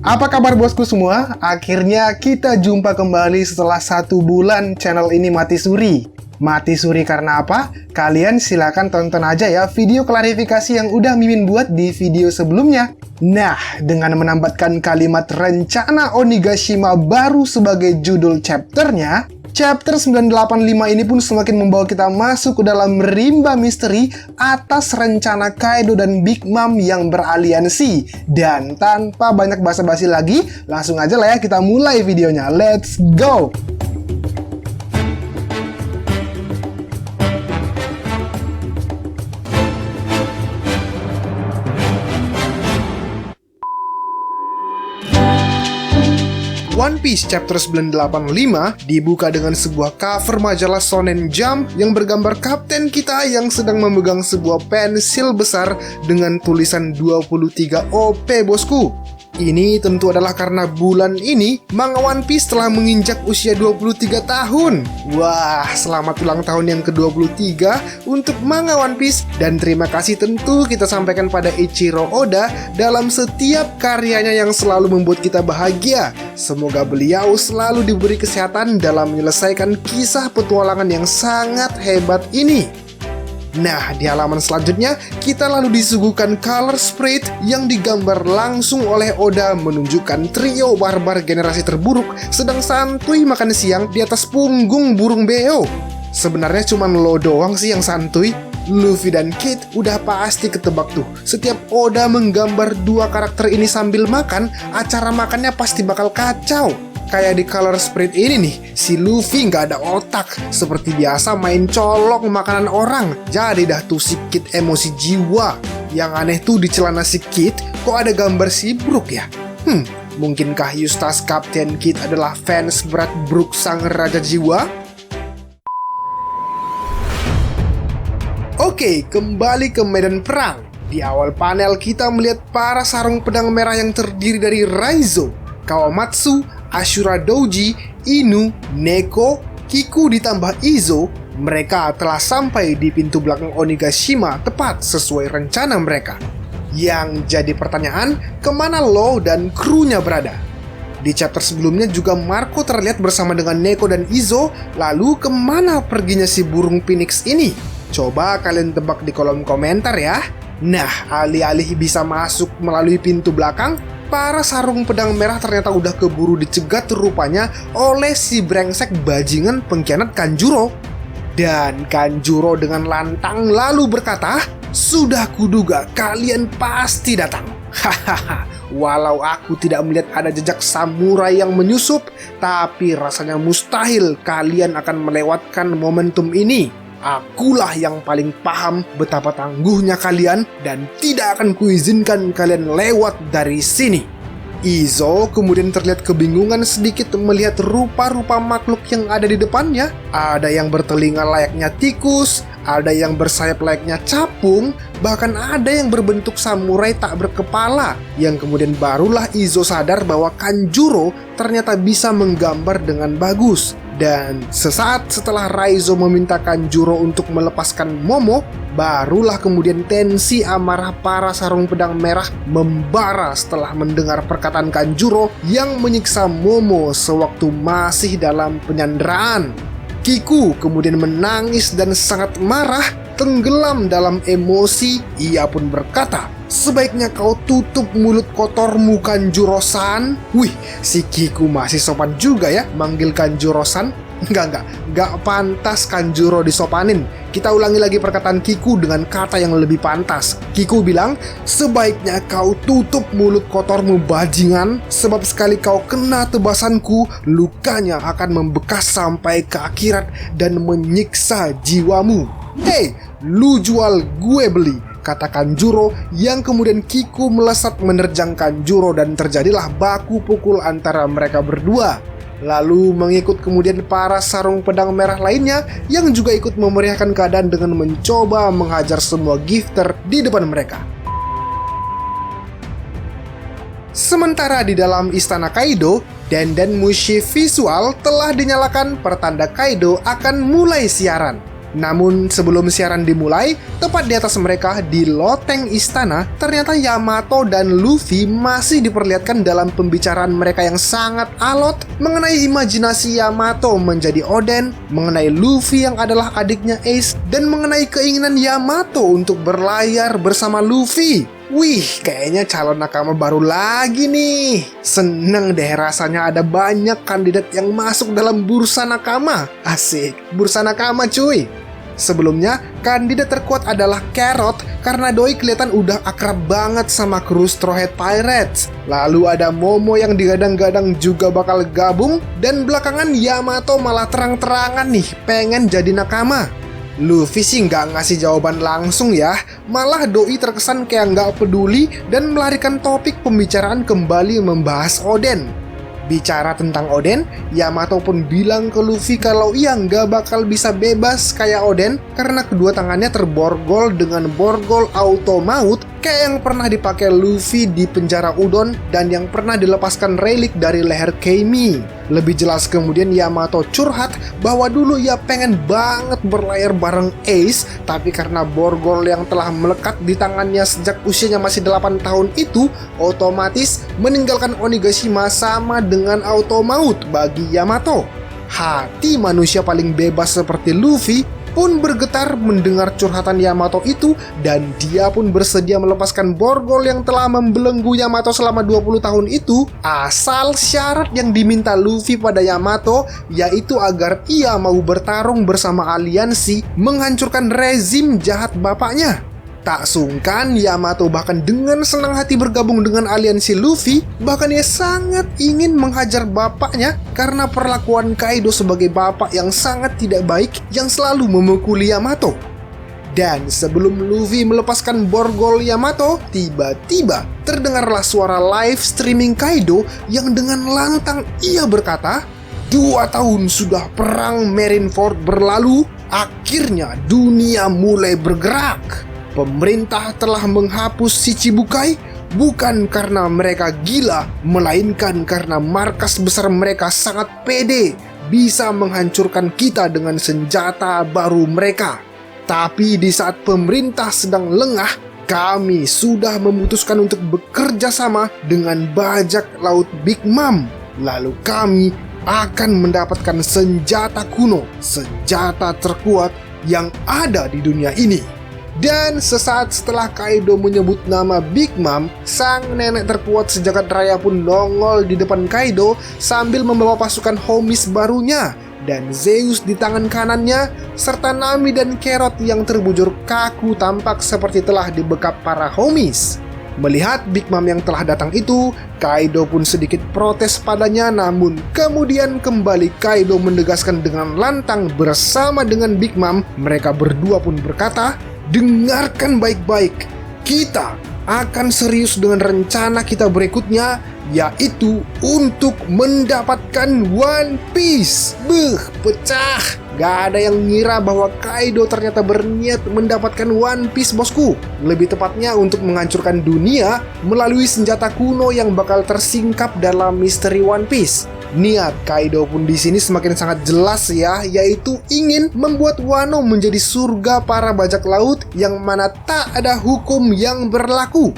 Apa kabar bosku semua? Akhirnya kita jumpa kembali setelah 1 bulan channel ini mati suri. Mati suri karena apa? Kalian silakan tonton aja ya video klarifikasi yang udah Mimin buat di video sebelumnya. Nah, dengan menambahkan kalimat rencana Onigashima baru sebagai judul chapternya, chapter 985 ini pun semakin membawa kita masuk ke dalam rimba misteri atas rencana Kaido dan Big Mom yang beraliansi. Dan tanpa banyak basa-basi lagi, langsung aja lah ya kita mulai videonya. Let's go! One Piece chapter 985 dibuka dengan sebuah cover majalah Shonen Jump yang bergambar kapten kita yang sedang memegang sebuah pensil besar dengan tulisan 23 OP bosku. Ini tentu adalah karena bulan ini manga One Piece telah menginjak usia 23 tahun. Wah, selamat ulang tahun yang ke-23 untuk manga One Piece. Dan terima kasih tentu kita sampaikan pada Eiichiro Oda dalam setiap karyanya yang selalu membuat kita bahagia. Semoga beliau selalu diberi kesehatan dalam menyelesaikan kisah petualangan yang sangat hebat ini. Nah, di halaman selanjutnya, kita lalu disuguhkan color spread yang digambar langsung oleh Oda menunjukkan trio barbar generasi terburuk sedang santuy makan siang di atas punggung burung beo. Sebenarnya cuma lo doang sih yang santuy. Luffy dan Kid udah pasti ketebak tuh. Setiap Oda menggambar dua karakter ini sambil makan, acara makannya pasti bakal kacau. Kayak di color spread ini nih, si Luffy nggak ada otak. Seperti biasa main colok makanan orang. Jadi dah tuh si Kid emosi jiwa. Yang aneh tuh di celana si Kid kok ada gambar si Brook ya? Mungkinkah Eustace Kapten Kid adalah fans berat Brook sang raja jiwa? Oke, kembali ke medan perang. Di awal panel kita melihat para sarung pedang merah yang terdiri dari Raizo, Kawamatsu, Ashura Doji, Inu, Neko, Kiku ditambah Izo. Mereka telah sampai di pintu belakang Onigashima tepat sesuai rencana mereka. Yang jadi pertanyaan, kemana Law dan krunya berada? Di chapter sebelumnya juga Marco terlihat bersama dengan Neko dan Izo. Lalu kemana perginya si burung Phoenix ini? Coba kalian tebak di kolom komentar ya. Nah, alih-alih bisa masuk melalui pintu belakang, para sarung pedang merah ternyata udah keburu dicegat rupanya oleh si brengsek bajingan pengkhianat Kanjuro. Dan Kanjuro dengan lantang lalu berkata, "Sudah kuduga kalian pasti datang. Hahaha, walau aku tidak melihat ada jejak samurai yang menyusup, tapi rasanya mustahil kalian akan melewatkan momentum ini. Akulah yang paling paham betapa tangguhnya kalian dan tidak akan kuizinkan kalian lewat dari sini." Izo kemudian terlihat kebingungan sedikit melihat rupa-rupa makhluk yang ada di depannya. Ada yang bertelinga layaknya tikus, ada yang bersayap layaknya capung, bahkan ada yang berbentuk samurai tak berkepala. Yang kemudian barulah Izo sadar bahwa Kanjuro ternyata bisa menggambar dengan bagus. Dan sesaat setelah Raizo meminta Kanjuro untuk melepaskan Momo, barulah kemudian tensi amarah para sarung pedang merah membara setelah mendengar perkataan Kanjuro yang menyiksa Momo sewaktu masih dalam penyanderaan. Kiku kemudian menangis dan sangat marah, tenggelam dalam emosi. Ia pun berkata, "Sebaiknya kau tutup mulut kotormu, Kanjuro-san." Wih, si Kiku masih sopan juga ya manggil Kanjuro-san. Enggak pantas Kanjuro disopanin. Kita ulangi lagi perkataan Kiku dengan kata yang lebih pantas. Kiku bilang, "Sebaiknya kau tutup mulut kotormu, bajingan, sebab sekali kau kena tebasanku, lukanya akan membekas sampai ke akhirat dan menyiksa jiwamu. Hei, lu jual gue beli," kata Kanjuro, yang kemudian Kiku melesat menerjang Kanjuro dan terjadilah baku pukul antara mereka berdua. Lalu mengikut kemudian para sarung pedang merah lainnya yang juga ikut memeriahkan keadaan dengan mencoba menghajar semua gifter di depan mereka. Sementara di dalam istana Kaido, Denden Mushi visual telah dinyalakan pertanda Kaido akan mulai siaran. Namun sebelum siaran dimulai, tepat di atas mereka di loteng istana, ternyata Yamato dan Luffy masih diperlihatkan dalam pembicaraan mereka yang sangat alot mengenai imajinasi Yamato menjadi Oden, mengenai Luffy yang adalah adiknya Ace, dan mengenai keinginan Yamato untuk berlayar bersama Luffy. Wih, kayaknya calon nakama baru lagi nih. Seneng deh rasanya ada banyak kandidat yang masuk dalam bursa nakama. Asik, bursa nakama cuy. Sebelumnya, kandidat terkuat adalah Carrot karena doi kelihatan udah akrab banget sama kru Straw Hat Pirates. Lalu ada Momo yang digadang-gadang juga bakal gabung, dan belakangan Yamato malah terang-terangan nih pengen jadi nakama. Luffy sih nggak ngasih jawaban langsung ya, malah doi terkesan kayak nggak peduli dan melarikan topik pembicaraan kembali membahas Oden. Bicara tentang Oden, Yamato pun bilang ke Luffy kalau ia nggak bakal bisa bebas kayak Oden karena kedua tangannya terborgol dengan borgol auto maut kayak yang pernah dipakai Luffy di penjara Udon dan yang pernah dilepaskan relik dari leher Kami. Lebih jelas kemudian Yamato curhat bahwa dulu ia pengen banget berlayar bareng Ace, tapi karena borgol yang telah melekat di tangannya sejak usianya masih 8 tahun itu otomatis meninggalkan Onigashima sama dengan auto maut bagi Yamato. Hati manusia paling bebas seperti Luffy pun bergetar mendengar curhatan Yamato itu, dan dia pun bersedia melepaskan borgol yang telah membelenggu Yamato selama 20 tahun itu, asal syarat yang diminta Luffy pada Yamato yaitu agar ia mau bertarung bersama aliansi menghancurkan rezim jahat bapaknya. Tak sungkan Yamato bahkan dengan senang hati bergabung dengan aliansi Luffy, bahkan ia sangat ingin menghajar bapaknya karena perlakuan Kaido sebagai bapak yang sangat tidak baik yang selalu memukuli Yamato. Dan sebelum Luffy melepaskan borgol Yamato, tiba-tiba terdengarlah suara live streaming Kaido yang dengan lantang ia berkata, 2 tahun sudah perang Marineford berlalu, akhirnya dunia mulai bergerak. Pemerintah telah menghapus Shichibukai bukan karena mereka gila, melainkan karena markas besar mereka sangat pede bisa menghancurkan kita dengan senjata baru mereka. Tapi di saat pemerintah sedang lengah, kami sudah memutuskan untuk bekerja sama dengan bajak laut Big Mom. Lalu kami akan mendapatkan senjata kuno, senjata terkuat yang ada di dunia ini. Dan sesaat setelah Kaido menyebut nama Big Mom, sang nenek terkuat sejagat raya pun nongol di depan Kaido sambil membawa pasukan homies barunya, dan Zeus di tangan kanannya, serta Nami dan Carrot yang terbujur kaku tampak seperti telah dibekap para homies. Melihat Big Mom yang telah datang itu, Kaido pun sedikit protes padanya, namun kemudian kembali Kaido menegaskan dengan lantang bersama dengan Big Mom. Mereka berdua pun berkata, dengarkan baik-baik, kita akan serius dengan rencana kita berikutnya, yaitu untuk mendapatkan One Piece. Pecah. Gak ada yang ngira bahwa Kaido ternyata berniat mendapatkan One Piece, bosku. Lebih tepatnya untuk menghancurkan dunia melalui senjata kuno yang bakal tersingkap dalam misteri One Piece. Niat Kaido pun di sini semakin sangat jelas ya, yaitu ingin membuat Wano menjadi surga para bajak laut yang mana tak ada hukum yang berlaku.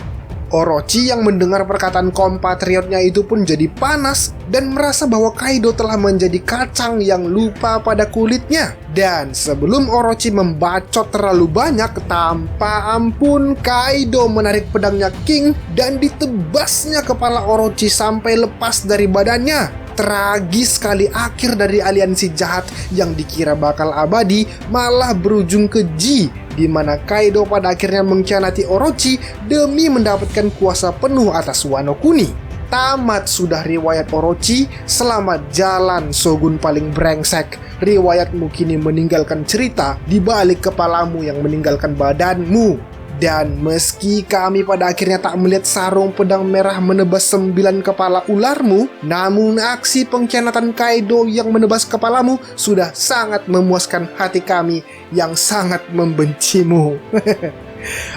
Orochi yang mendengar perkataan kompatriotnya itu pun jadi panas dan merasa bahwa Kaido telah menjadi kacang yang lupa pada kulitnya. Dan sebelum Orochi membacot terlalu banyak, tanpa ampun Kaido menarik pedangnya King dan ditebasnya kepala Orochi sampai lepas dari badannya. Tragis sekali akhir dari aliansi jahat yang dikira bakal abadi malah berujung keji, di mana Kaido pada akhirnya mengkhianati Orochi demi mendapatkan kuasa penuh atas Wano Kuni. Tamat sudah riwayat Orochi, selamat jalan Shogun paling brengsek. Riwayatmu kini meninggalkan cerita di balik kepalamu yang meninggalkan badanmu. Dan meski kami pada akhirnya tak melihat sarung pedang merah menebas 9 kepala ularmu, namun aksi pengkhianatan Kaido yang menebas kepalamu sudah sangat memuaskan hati kami yang sangat membencimu.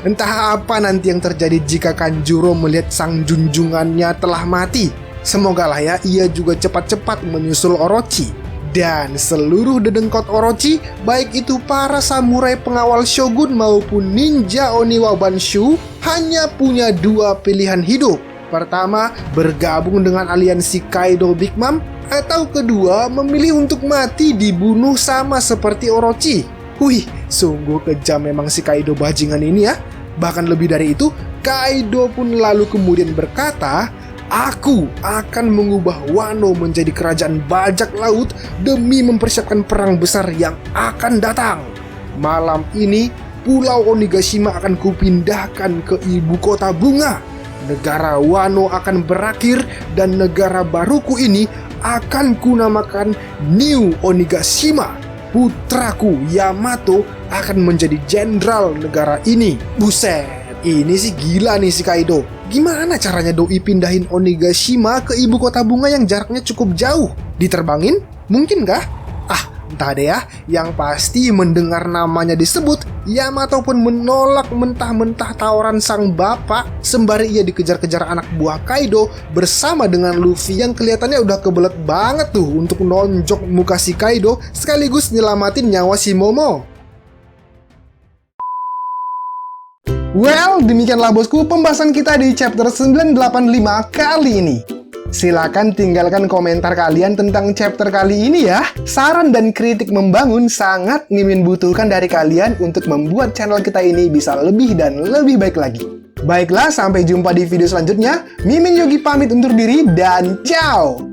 Entah apa nanti yang terjadi jika Kanjuro melihat sang junjungannya telah mati. Semoga lah ya ia juga cepat-cepat menyusul Orochi. Dan seluruh dedengkot Orochi, baik itu para samurai pengawal shogun maupun ninja Oniwa Banshu, hanya punya dua pilihan hidup. Pertama, bergabung dengan aliansi Kaido Big Mom, atau kedua, memilih untuk mati dibunuh sama seperti Orochi. Wih, sungguh kejam memang si Kaido bajingan ini ya. Bahkan lebih dari itu, Kaido pun lalu kemudian berkata, "Aku akan mengubah Wano menjadi kerajaan bajak laut demi mempersiapkan perang besar yang akan datang. Malam ini, Pulau Onigashima akan kupindahkan ke ibu kota bunga. Negara Wano akan berakhir dan negara baruku ini akan kunamakan New Onigashima. Putraku Yamato akan menjadi jenderal negara ini." Buset, ini sih gila nih si Kaido. Gimana caranya doi pindahin Onigashima ke ibu kota bunga yang jaraknya cukup jauh? Diterbangin? Mungkin kah? Entah deh ya. Yang pasti mendengar namanya disebut, Yamato pun menolak mentah-mentah tawaran sang bapak sembari ia dikejar-kejar anak buah Kaido bersama dengan Luffy yang kelihatannya udah kebelet banget tuh untuk nonjok muka si Kaido sekaligus nyelamatin nyawa si Momo. Well, demikianlah bosku pembahasan kita di chapter 985 kali ini. Silakan tinggalkan komentar kalian tentang chapter kali ini ya. Saran dan kritik membangun sangat Mimin butuhkan dari kalian untuk membuat channel kita ini bisa lebih dan lebih baik lagi. Baiklah, sampai jumpa di video selanjutnya. Mimin Yogi pamit undur diri dan ciao!